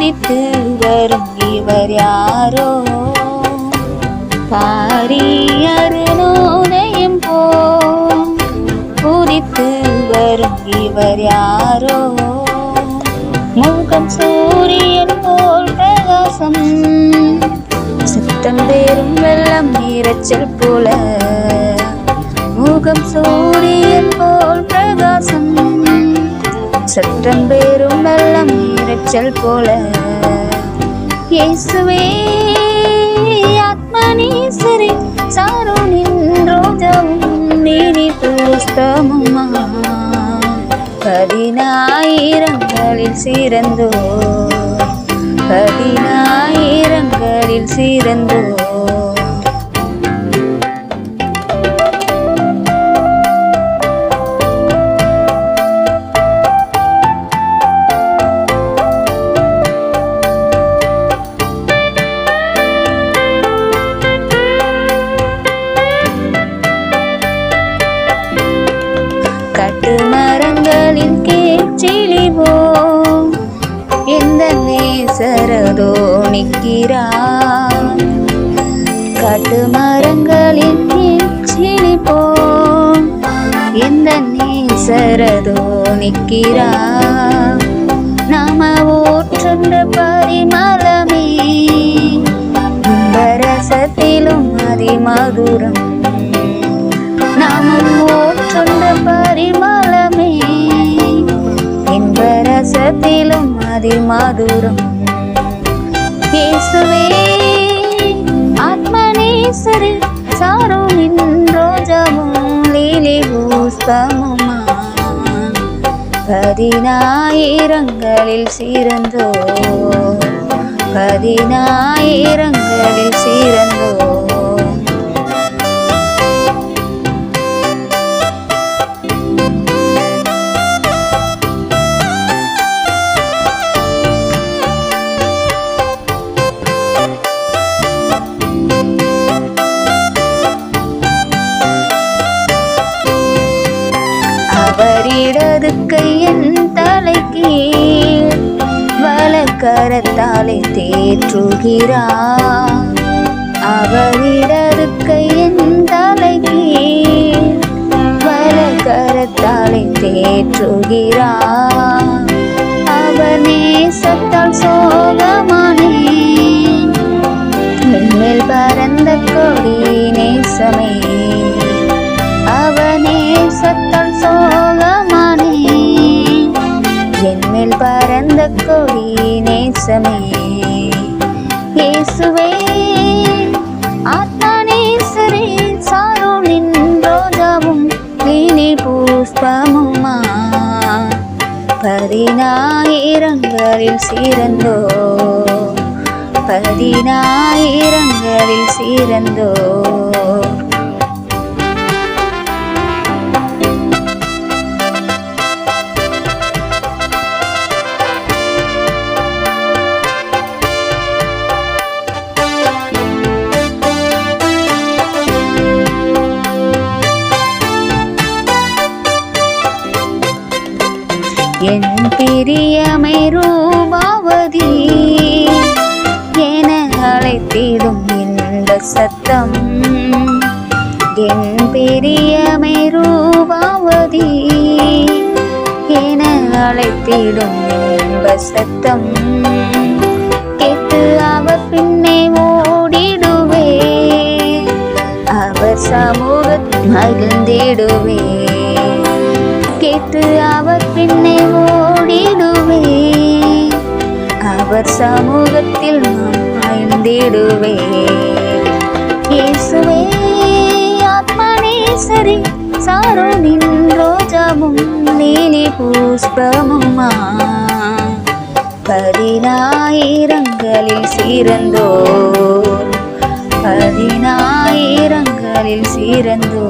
உதித்து வரும் இவர் யாரோ, பாரியருணோதயம் போல் உதித்து வரும் இவர் யாரோ, முகம் சூரியன் போல் பிரகாசம், சித்தம் பேரும் வெள்ளம் இரைச்சல் போல, முகம் சூரியன் போல் பிரகாசம், சத்தம் பேரும் வெள்ளம் இரைச்சல் போல. இயேசுவே ஆத்மநேசரே, சாரோனின் ரோஜாவும் நீதி புஷ்பமுமா, பதினாயிரங்களில் சிறந்தோ, பதினாயிரங்களில் சிறந்தோ. கட்டுமரங்களின் கேச்சிலிவோம் எந்த நேசரதோ நிற்கிறார், கட்டுமரங்களின் கேச்சிலிவோம் எந்த நேசரதோ நிற்கிறார், நாம ஊற்றுண்ட பரிமளமே இன்பரசத்திலும் அதிமதுரம், நாமும் ஊற்றுண்ட பரிமளமே இன்பரசத்திலும் அதிமதுரம். இயேசுவே ஆத்மநேசரே, சாரோனின் ரோஜாவும் லீலி புஷ்பமுமா, பதினாயிரங்களில் சிறந்தோ, பதினாயிரங்களில் சிறந்தோ. அவரிடது கையின் தலைக்கீழ் வலக்கரத்தாலே தேற்றுகிறார், அவரிடது கையின் தலைக்கீழ் வலக்கரத்தாலே தேற்றுகிறார், அவர் நேசத்தால் சோகமானே மேல் பரந்த கொடி நேசமே, அவர் நேசத்தால் சோகமானே என்மேல் பரந்த கொடி நேசமே. இயேசுவே ஆத்மநேசரே, சாரோனின் ரோஜாவும் லீலி புஷ்பமுமா, பதினாயிரங்களில் சிறந்தோ, பதினாயிரங்களில் சிறந்தோ. என் பிரியமை ரூபாவதி என அழைத்திடும் இந்த சத்தம், என் பிரியமை ரூபாவதி என அழைத்திடும் இன்ப சத்தம், கேட்டு அவர் பின்னே ஓடிடுவே, அவர் சமூகத்தில் மகிழ்ந்திடுவே, கேட்டு அவர் பின்னே ஓடிடுவே, அவர் சமூகத்தில் மகிழ்ந்திடுவே. இயேசுவே ஆத்மநேசரே, சாரோனின் ரோஜாவும் லீலி புஷ்பமுமா, பதினாயிரங்களில் சிறந்தோ, பதினாயிரங்களில் சிறந்தோ.